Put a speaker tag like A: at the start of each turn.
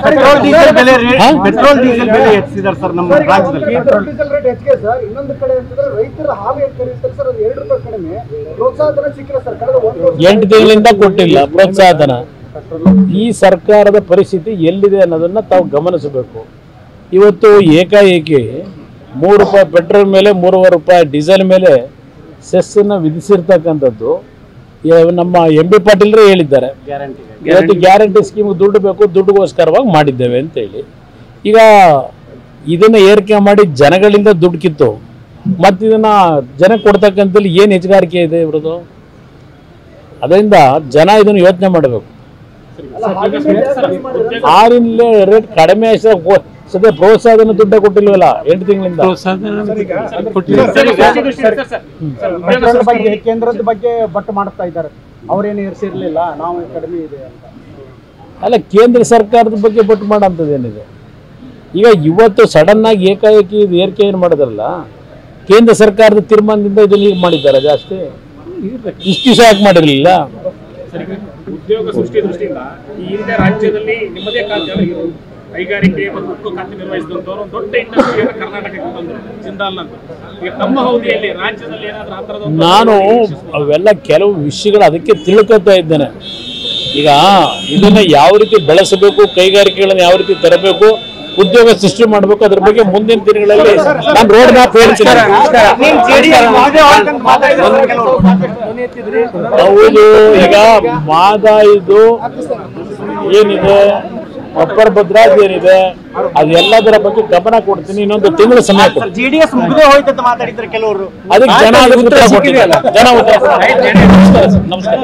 A: Petrol diesel ಬೆಲೆ ಹೆಚ್ಚಿಸಿದ್ದಾರೆ sir ನಮ್ಮ ರಾಜ್ಯದಲ್ಲಿ.
B: ಡೀಸೆಲ್ ರೇಟ್ ಹೆಚ್ಚಿಗೆ ಸರ್. ಇನ್ನೊಂದು ಕಡೆ ಅಂತಂದ್ರೆ ರೈತರ ಹಾಲು ಖರೀದಿಸ್ತಾರೆ ಸರ್, ಅದು 2 ರೂಪಾಯಿ ಕಡಿಮೆ ಪ್ರೋತ್ಸಾಹಧನ ಸಿಕ್ಕಿಲ್ಲ ಸರ್. ಕಳೆದ
C: 8 ತಿಂಗಳಿಂದ ಕೊಟ್ಟಿಲ್ಲ ಪ್ರೋತ್ಸಾಹಧನ. ಈ ಸರ್ಕಾರದ ಪರಿಸ್ಥಿತಿ ಎಲ್ಲಿದೆ ಅನ್ನೋದನ್ನ ತಾವು ಗಮನಿಸಬೇಕು. ಇವತ್ತು ಏಕಾಏಕಿ 3 ರೂಪಾಯಿ ಪೆಟ್ರೋಲ್ ಮೇಲೆ 3.5 ರೂಪಾಯಿ ಡೀಸೆಲ್ ಮೇಲೆ ಸೆಸ್ಸನ್ನು ವಿಧಿಸಿರ್ತಕ್ಕಂಥದ್ದು ನಮ್ಮ ಎಂ ಬಿ ಪಾಟೀಲ್ರೇ ಹೇಳಿದ್ದಾರೆ. ಇವತ್ತು ಗ್ಯಾರಂಟಿ ಸ್ಕೀಮ್ ದುಡ್ಡು ಬೇಕು, ದುಡ್ಡುಗೋಸ್ಕರವಾಗಿ ಮಾಡಿದ್ದೇವೆ ಅಂತೇಳಿ. ಈಗ ಇದನ್ನು ಏರಿಕೆ ಮಾಡಿ ಜನಗಳಿಂದ ದುಡ್ಡು ಕಿತ್ತು ಮತ್ತು ಇದನ್ನು ಜನಕ್ಕೆ ಕೊಡ್ತಕ್ಕಂಥಲ್ಲಿ ಏನು ಹೆಚ್ಚುಗಾರಿಕೆ ಇದೆ ಇವ್ರದ್ದು? ಅದರಿಂದ ಜನ ಇದನ್ನು ಯೋಚನೆ ಮಾಡಬೇಕು. ಹಾಲಿನ ರೇಟ್ ಕಡಿಮೆ ಸದ್ಯ ಪ್ರೋತ್ಸಾಹನ ದುಡ್ಡ ಕೊಟ್ಟಿಲ್ವಲ್ಲ 8 ತಿಂಗಳಿಂದ.
B: ಕೇಂದ್ರದ ಬಗ್ಗೆ ಬಟ್ಟು ಮಾಡ್ತಾ ಇದ್ದಾರೆ, ಅವ್ರೇನು ಏರಿಸಿರ್ಲಿಲ್ಲ, ನಾವು ಕಡಿಮೆ ಇದೆ ಅಂತ.
C: ಅಲ್ಲ, ಕೇಂದ್ರ ಸರ್ಕಾರದ ಬಗ್ಗೆ ಬಟ್ಟು ಮಾಡೋಂಥದ್ದೇನಿದೆ? ಈಗ ಇವತ್ತು ಸಡನ್ ಆಗಿ ಏಕಾಏಕಿ ಇದು ಏರಿಕೆ ಏನು ಮಾಡಿದ್ರಲ್ಲ, ಕೇಂದ್ರ ಸರ್ಕಾರದ ತೀರ್ಮಾನದಿಂದ ಇದನ್ನು ಈಗ ಮಾಡಿದ್ದಾರೆ. ಜಾಸ್ತಿ ಇಷ್ಟು ದಿವಸ ಯಾಕೆ ಮಾಡಿರಲಿಲ್ಲ?
D: ಉದ್ಯೋಗ ಸೃಷ್ಟಿ ದೃಷ್ಟಿಯಿಂದ ಈ ಹಿಂದೆ ರಾಜ್ಯದಲ್ಲಿ ನಿಮ್ಮದೇ ಖಾತೆ ಕೈಗಾರಿಕೆ ಮತ್ತು ಉಕ್ಕು ಖಾತೆ ನಿರ್ವಹಿಸಿದಂಥವ್ರು ದೊಡ್ಡ ಇಂಡಸ್ಟ್ರಿಯನ್ನು ಕರ್ನಾಟಕಕ್ಕೆ ತಂದರು, ಜಿಂದಾಲ್ ಅಂತ. ಈಗ ನಮ್ಮ ಅವಧಿಯಲ್ಲಿ ರಾಜ್ಯದಲ್ಲಿ ಏನಾದರೂ ಆ ಥರದ
C: ನಾನು ಅವೆಲ್ಲ ಕೆಲವು ವಿಷಯಗಳು ಅದಕ್ಕೆ ತಿಳ್ಕೊತಾ ಇದ್ದೇನೆ. ಈಗ ಇದನ್ನು ಯಾವ ರೀತಿ ಬೆಳೆಸಬೇಕು, ಕೈಗಾರಿಕೆಗಳನ್ನು ಯಾವ ರೀತಿ ತರಬೇಕು, ಉದ್ಯೋಗ ಸೃಷ್ಟಿ ಮಾಡಬೇಕು, ಅದ್ರ ಬಗ್ಗೆ ಮುಂದಿನ ದಿನಗಳಲ್ಲಿ ನಾನು ರೋಡ್ ಮ್ಯಾಪ್ ಹೇಳ್ತೀನಿ. ಹೌದು, ಈಗ ಮಾದಾಯಿದು ಏನಿದೆ, ಅಪ್ಪರ್ ಭದ್ರಾಜ್ ಏನಿದೆ, ಅದೆಲ್ಲದರ ಬಗ್ಗೆ ಗಮನ ಕೊಡ್ತೀನಿ. ಇನ್ನೊಂದು ತಿಂಗಳ ಸಮಯ ಕೊಡ್ತೀನಿ.
A: ಜೆಡಿಎಸ್ ಮುಗಿದೇ ಹೋಯ್ತು ಅಂತ ಮಾತಾಡಿದ್ರೆ ಕೆಲವರು.
C: ಅದಕ್ಕೆ ಜನ ಉತ್ತರ ಕೊಟ್ಟಿದ್ದಾರೆ. ನಮಸ್ಕಾರ.